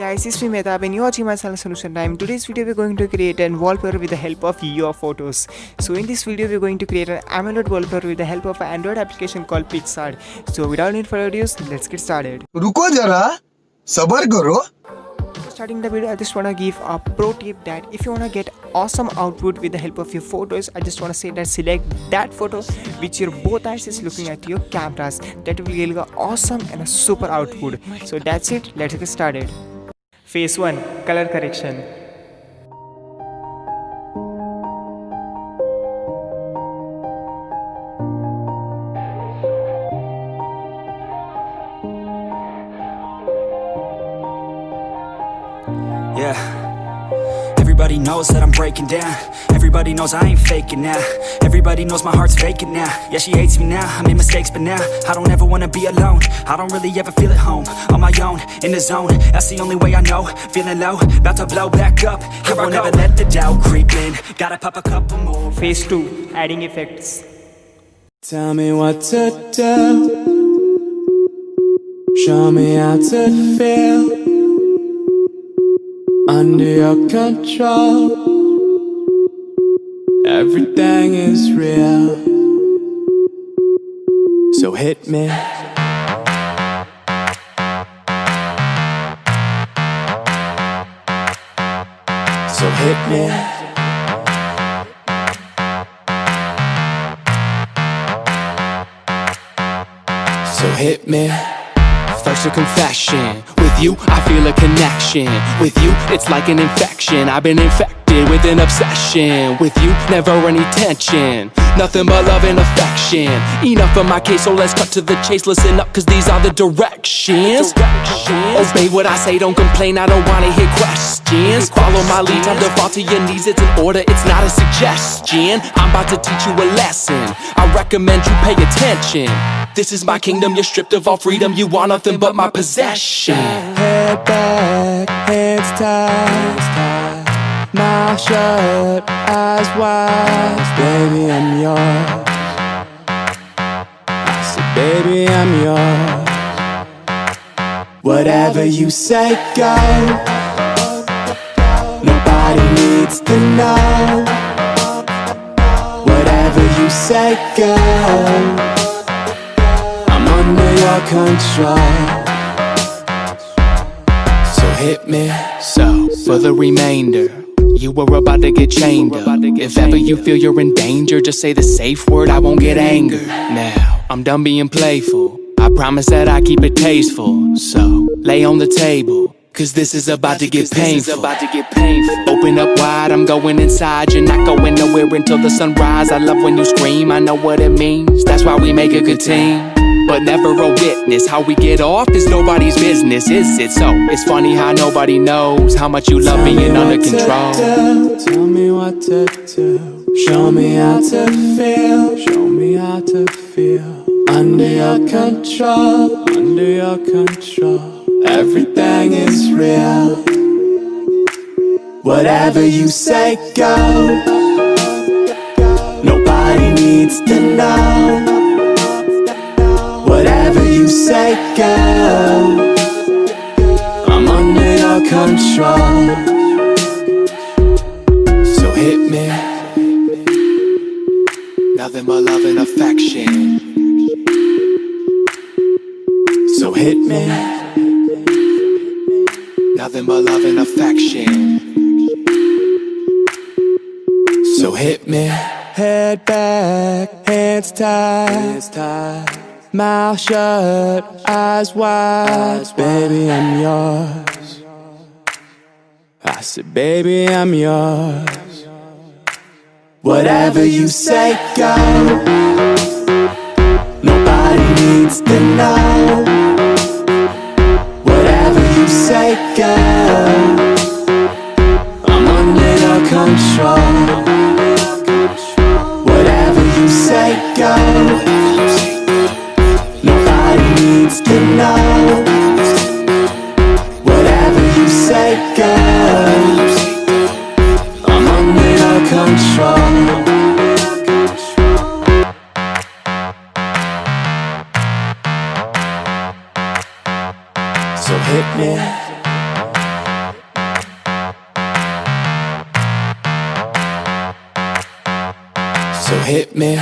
guys, it's me Mehtab and you're watching my channel Solutiontime. In today's video we're going to create an wallpaper with the help of your photos. So in this video we're going to create an AMOLED wallpaper with the help of an Android application called PicsArt. So without any further ado, let's get started. रुको जरा सबर करो. Starting the video, I just want to give a pro tip that if you want to get awesome output with the help of your photos, I just want to say that select that photo which your both eyes is looking at your cameras. That will give you awesome and a super output. So that's it, let's get started. Phase 1, color correction. Yeah, everybody knows that I'm breaking down. Everybody knows I ain't faking now. Everybody knows my heart's vacant now. Yeah, she hates me now, I made mistakes but now I don't ever wanna be alone. I don't really ever feel at home. On my own, in the zone, that's the only way I know. Feeling low, about to blow back up. Here I won't ever let the doubt creep in. Gotta pop a couple more. Phase 2, adding effects. Tell me what to do. Show me how to feel. Under your control, everything is real. So hit me. So hit me. So hit me. First a confession. With you, I feel a connection. With you, it's like an infection. I've been infected with an obsession. With you, never any tension. Nothing but love and affection. Enough of my case, so let's cut to the chase. Listen up, cause these are the directions. Obey what I say, don't complain, I don't wanna hear questions. Follow my lead, time to fall to your knees. It's an order, it's not a suggestion. I'm about to teach you a lesson. I recommend you pay attention. This is my kingdom, you're stripped of all freedom. You want nothing but my possession. Head back, hands tied, mouth shut, eyes wide. Baby, I'm yours. I said, baby, I'm yours. Whatever you say, go. Nobody needs to know. Whatever you say, go. Under your control. So hit me. So for the remainder, you were about to get chained up. If ever you feel you're in danger, just say the safe word, I won't get angered. Now, I'm done being playful. I promise that I keep it tasteful. So, lay on the table, cause this is about to get painful. Open up wide, I'm going inside. You're not going nowhere until the sunrise. I love when you scream, I know what it means. That's why we make a good team. But never a witness. How we get off is nobody's business, is it? So it's funny how nobody knows how much you love being under control. Tell me what to do. Show me how to feel. Show me how to feel. Under your control. Under your control. Everything is real. Whatever you say, go. Nobody needs to know. Whatever you say, go. I'm under your control. So hit me. Nothing but love and affection. So hit me. Nothing but love and affection. So hit me. Head back, hands tied. Mouth shut, eyes wide. Baby, I'm yours. I said, baby, I'm yours. Whatever you say, go. Nobody needs to know. Whatever you say, go. I'm under your control. Whatever you say, go. Needs to know. Whatever you say, go. I'm under your control. So hit me. So hit me.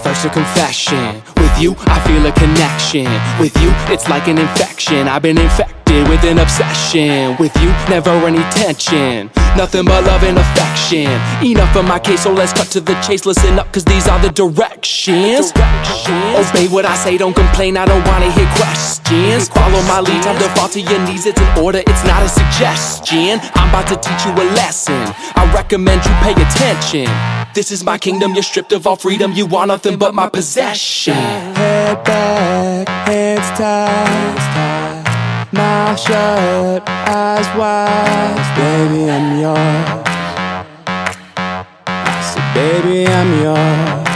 First a confession. With you, I feel a connection. With you, it's like an infection. I've been infected with an obsession. With you, never any tension. Nothing but love and affection. Enough of my case, so let's cut to the chase. Listen up, cause these are the directions. Obey what I say, don't complain, I don't wanna hear questions. Follow my lead, time to fall to your knees. It's an order, it's not a suggestion. I'm about to teach you a lesson. I recommend you pay attention. This is my kingdom, you're stripped of all freedom. You want nothing but my possession. Head back, hands tied, mouth shut, eyes wide. Baby, I'm yours. I said, baby, I'm yours.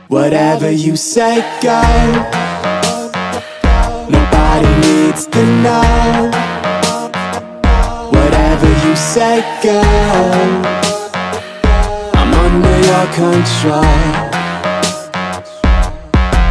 Whatever you say, go. Nobody needs to know. Whatever you say, go. I'm under your control.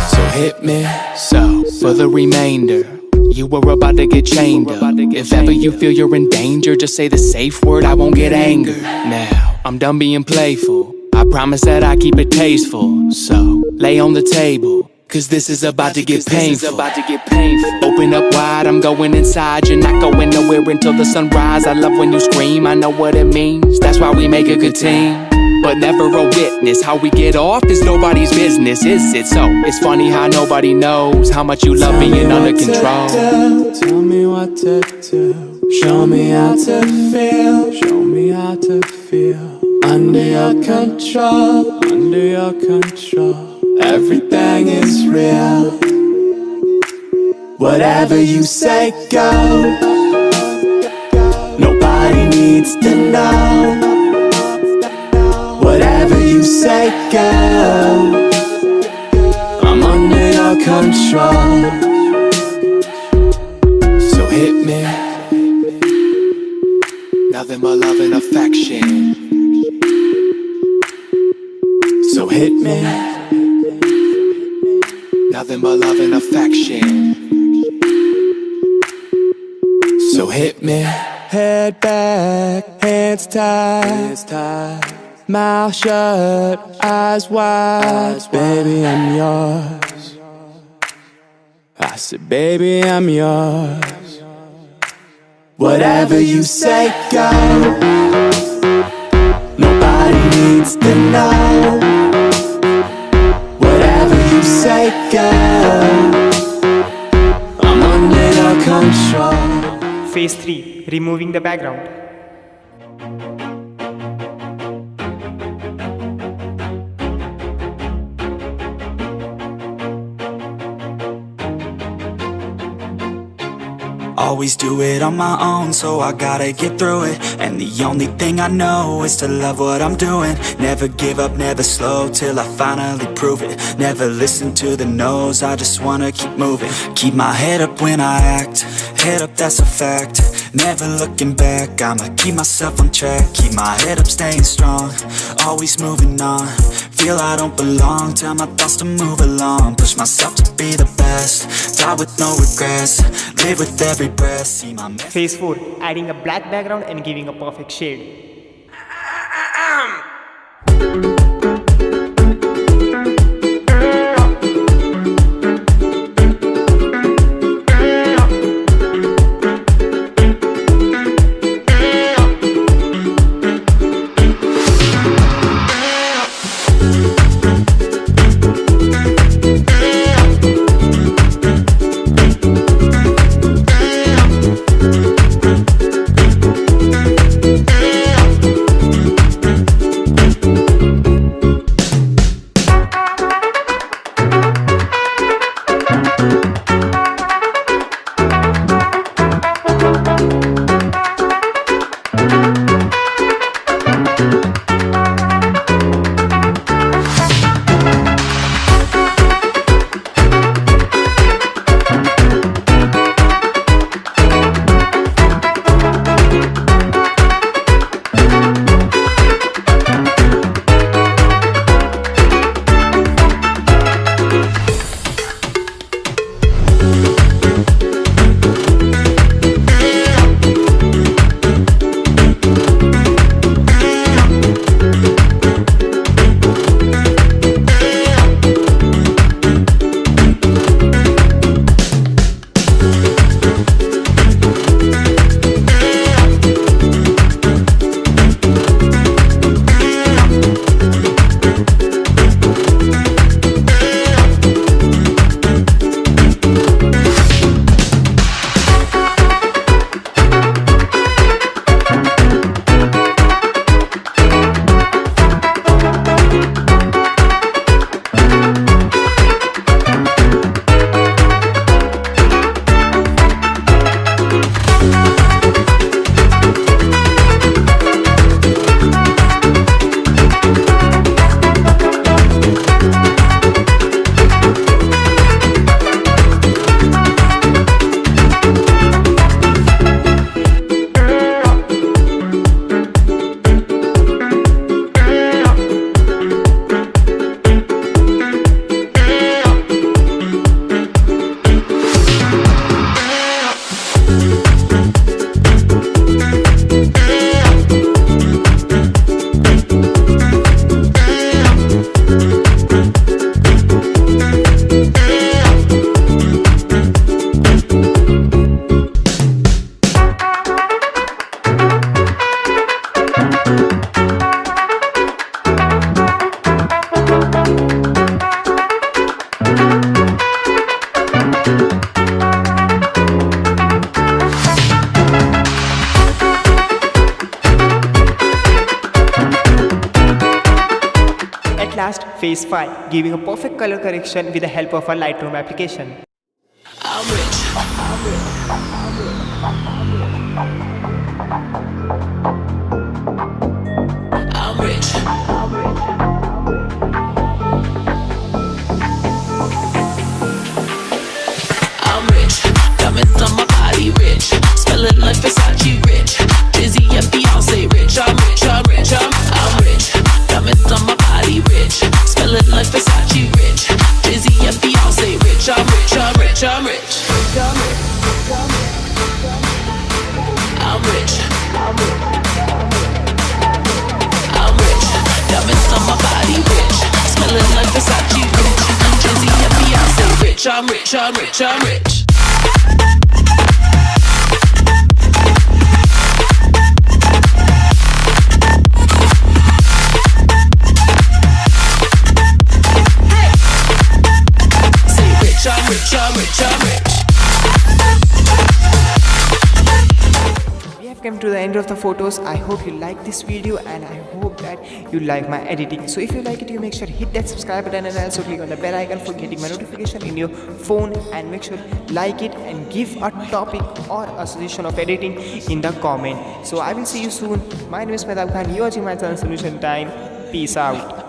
So hit me. So, for the remainder, you were about to get chained up. If ever you feel you're in danger, just say the safe word, I won't get angered. Now, I'm done being playful. I promise that I keep it tasteful. So, lay on the table, cause this is about to get painful. Open up wide, I'm going inside. You're not going nowhere until the sunrise. I love when you scream, I know what it means. That's why we make a good team. But never a witness. How we get off is nobody's business, is it? So, it's funny how nobody knows how much you love being under control. Tell me what to do. Show me how to feel. Show me how to feel. Under your control. Under your control. Everything is real. Whatever you say, go. Nobody needs to know. Whatever you say, go. I'm under your control. So hit me. Nothing but love and affection. So hit me. Nothing but love and affection. So hit me. Head back, hands tied, mouth shut, eyes wide. Baby, I'm yours. I said, baby, I'm yours. Whatever you say, go. Nobody needs to know. Whatever you say, go. I'm under your control. Phase 3, removing the background. Always do it on my own, so I gotta get through it. And the only thing I know is to love what I'm doing. Never give up, never slow, till I finally prove it. Never listen to the no's, I just wanna keep moving. Keep my head up when I act, head up, that's a fact. Never looking back, I'ma keep myself on track. Keep my head up, staying strong, always moving on. Feel I don't belong, tell my thoughts to move along. Push myself to be the best, die with no regrets. Live with every breath, see my Phase 4, adding a black background and giving a perfect shade. At last, phase 5, giving a perfect color correction with the help of a Lightroom application. I'm rich. I'm rich. I'm rich. Diamonds on my body rich. Smelling like Versace rich. Dizzy and Beyonce rich. I'm rich. I'm rich. Diamonds on my body rich. Smelling like Versace rich. Dizzy and Beyonce rich. I'm rich. I'm rich. I'm rich. Diamonds on my body rich. Smelling like Versace rich. Dizzy and Beyonce rich. I'm rich. I'm rich. I'm rich. I'm rich, I'm rich, I'm rich. We have come to the end of the photos. I hope you like this video and I hope that you like my editing. So if you like it, you make sure to hit that subscribe button and also click on the bell icon for getting my notification in your phone, and make sure to like it and give a topic or a suggestion of editing in the comment. So I will see you soon. My name is Medab Khan. You are watching my channel Solution Time. Peace out.